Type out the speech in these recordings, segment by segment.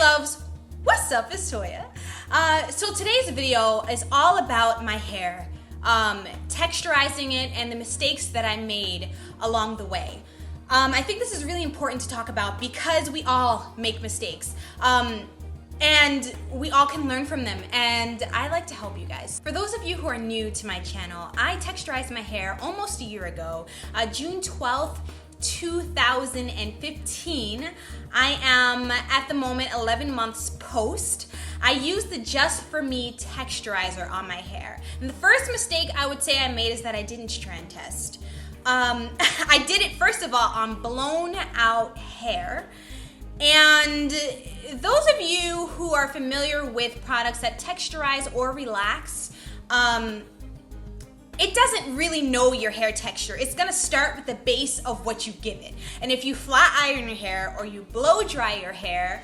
loves, what's up? It's Toya. So today's video is all about my hair, texturizing it and the mistakes that I made along the way. I think this is really important to talk about because we all make mistakes. And we all can learn from them, and I like to help you guys. For those of you who are new to my channel, I texturized my hair almost a year ago, June 12th, 2015. I am at the moment 11 months post. I used the Just For Me texturizer on my hair. And the first mistake I would say I made is that I didn't strand test. I did it first of all on blown out hair. And those of you who are familiar with products that texturize or relax, it doesn't really know your hair texture. It's gonna start with the base of what you give it. And if you flat iron your hair or you blow dry your hair,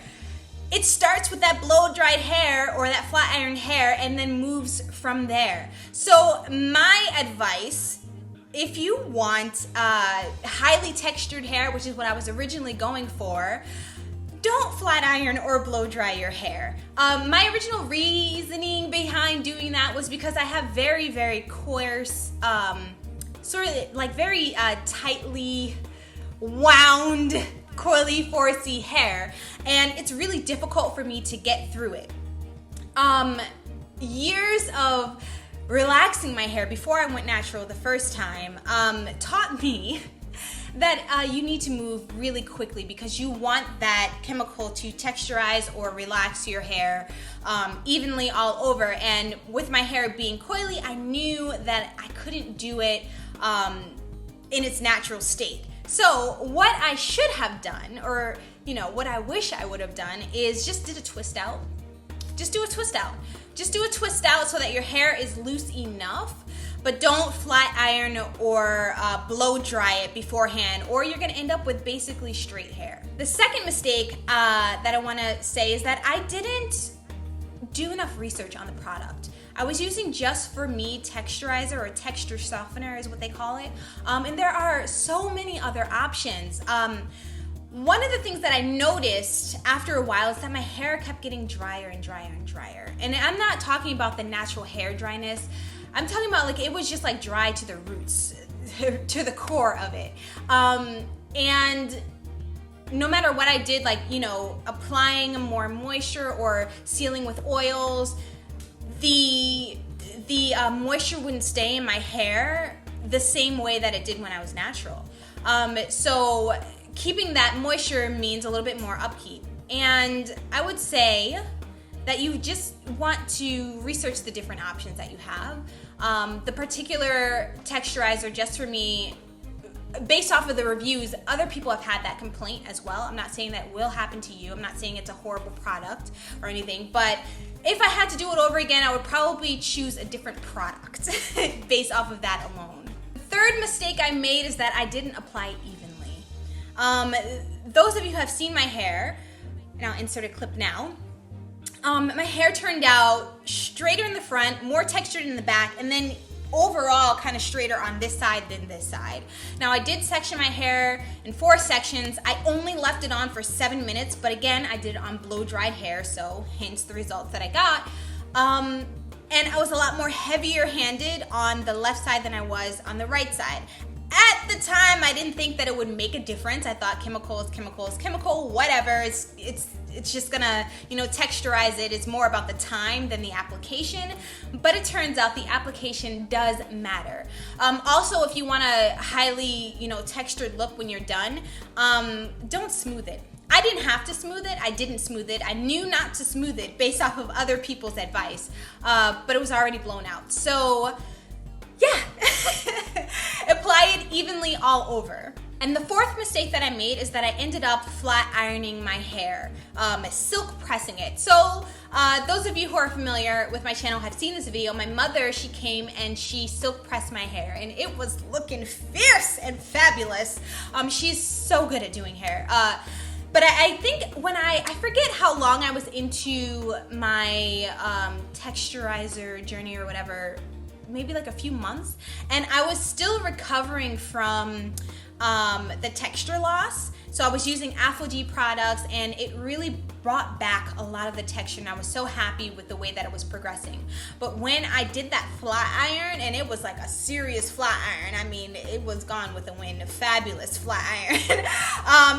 it starts with that blow dried hair or that flat ironed hair and then moves from there. So my advice, if you want highly textured hair, which is what I was originally going for, don't flat iron or blow dry your hair. My original reasoning behind doing that was because I have very, very coarse, sort of like very tightly wound, coily, forcey hair, and it's really difficult for me to get through it. Years of relaxing my hair before I went natural the first time taught me that you need to move really quickly because you want that chemical to texturize or relax your hair evenly all over. And with my hair being coily, I knew that I couldn't do it in its natural state. So what I should have done, or what I wish I would have done, is just did a twist out. Just do a twist out. Just do a twist out so that your hair is loose enough, but don't flat iron or blow dry it beforehand, or you're gonna end up with basically straight hair. The second mistake that I wanna say is that I didn't do enough research on the product. I was using Just For Me texturizer, or texture softener is what they call it, and there are so many other options. One of the things that I noticed after a while is that my hair kept getting drier and drier and drier. And I'm not talking about the natural hair dryness. I'm talking about like it was just like dry to the roots, to the core of it. And no matter what I did, like, applying more moisture or sealing with oils, the moisture wouldn't stay in my hair the same way that it did when I was natural. So keeping that moisture means a little bit more upkeep. And I would say that you just want to research the different options that you have. The particular texturizer, Just For Me, based off of the reviews, other people have had that complaint as well. I'm not saying that will happen to you. I'm not saying it's a horrible product or anything, but if I had to do it over again, I would probably choose a different product based off of that alone. The third mistake I made is that I didn't apply evenly. Those of you who have seen my hair, and I'll insert a clip now, my hair turned out straighter in the front, more textured in the back, and then overall kind of straighter on this side than this side. Now I did section my hair in 4 sections. I only left it on for 7 minutes, but again, I did it on blow dried hair, so hence the results that I got. And I was a lot more heavier handed on the left side than I was on the right side. At the time, I didn't think that it would make a difference. I thought chemical is chemical is chemical, whatever. It's just gonna, texturize it. It's more about the time than the application. But it turns out the application does matter. Also, if you want a highly, textured look when you're done, don't smooth it. I didn't have to smooth it. I didn't smooth it. I knew not to smooth it based off of other people's advice, but it was already blown out. So, yeah. Apply it evenly all over. And the fourth mistake that I made is that I ended up flat ironing my hair, silk pressing it. So those of you who are familiar with my channel have seen this video. My mother, she came and she silk pressed my hair, and it was looking fierce and fabulous. She's so good at doing hair. But I think when I forget how long I was into my texturizer journey or whatever, maybe like a few months, and I was still recovering from the texture loss. So I was using Afro-G products, and it really brought back a lot of the texture, and I was so happy with the way that it was progressing. But when I did that flat iron, and it was like a serious flat iron, I mean, it was gone with the wind, a fabulous flat iron.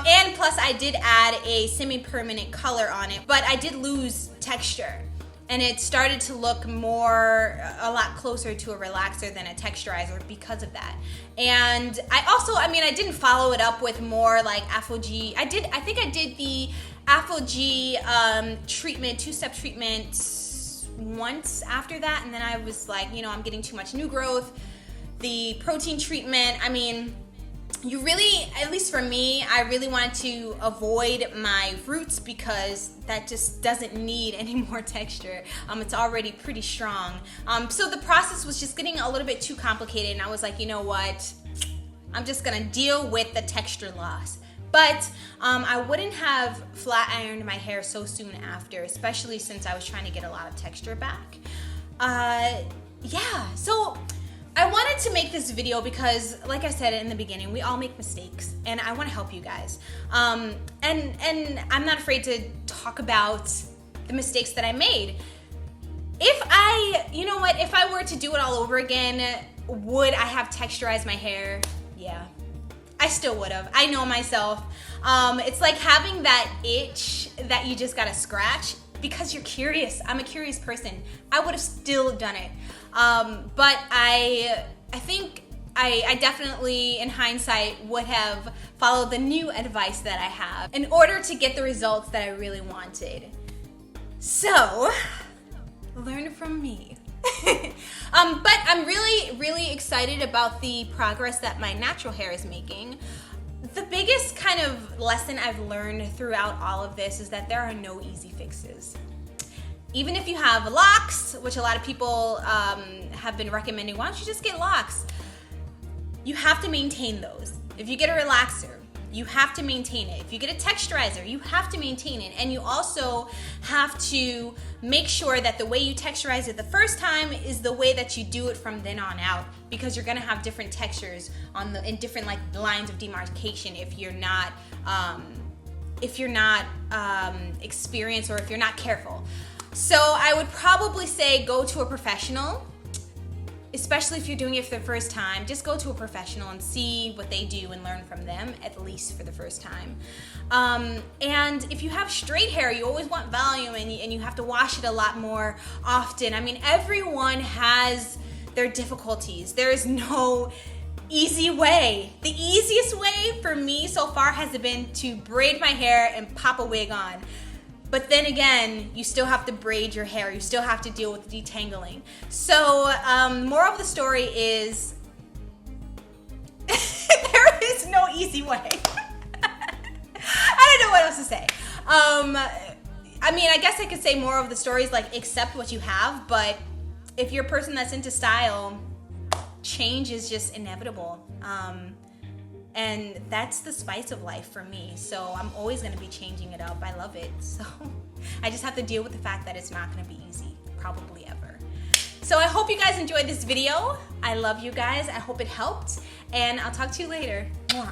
And plus I did add a semi-permanent color on it, but I did lose texture. And it started to look a lot closer to a relaxer than a texturizer because of that. And I didn't follow it up with more like Afro-G. I think I did the Afro-G treatment, 2-step treatment once after that. And then I was like, I'm getting too much new growth. The protein treatment, you really, at least for me, I really wanted to avoid my roots because that just doesn't need any more texture. It's already pretty strong. So the process was just getting a little bit too complicated, and I was like, you know what? I'm just gonna deal with the texture loss. But I wouldn't have flat ironed my hair so soon after, especially since I was trying to get a lot of texture back. So I wanted to make this video because, like I said in the beginning, we all make mistakes, and I want to help you guys. And I'm not afraid to talk about the mistakes that I made. If I were to do it all over again, would I have texturized my hair? Yeah, I still would have. I know myself. It's like having that itch that you just gotta scratch because you're curious. I'm a curious person. I would have still done it. But I think I definitely, in hindsight, would have followed the new advice that I have in order to get the results that I really wanted. So, learn from me. But I'm really, really excited about the progress that my natural hair is making. The biggest kind of lesson I've learned throughout all of this is that there are no easy fixes. Even if you have locks, which a lot of people have been recommending, why don't you just get locks? You have to maintain those. If you get a relaxer, you have to maintain it. If you get a texturizer, you have to maintain it. And you also have to make sure that the way you texturize it the first time is the way that you do it from then on out, because you're gonna have different textures in different like lines of demarcation if you're not experienced or if you're not careful. So I would probably say go to a professional, especially if you're doing it for the first time. Just go to a professional and see what they do and learn from them, at least for the first time. And if you have straight hair, you always want volume, and you have to wash it a lot more often. Everyone has their difficulties. There is no easy way. The easiest way for me so far has been to braid my hair and pop a wig on. But then again, you still have to braid your hair. You still have to deal with detangling. So, moral of the story is there is no easy way. I don't know what else to say. I guess I could say moral of the story is like accept what you have, but if you're a person that's into style, change is just inevitable. And that's the spice of life for me. So I'm always gonna be changing it up. I love it. So I just have to deal with the fact that it's not gonna be easy, probably ever. So I hope you guys enjoyed this video. I love you guys. I hope it helped. And I'll talk to you later. Mwah.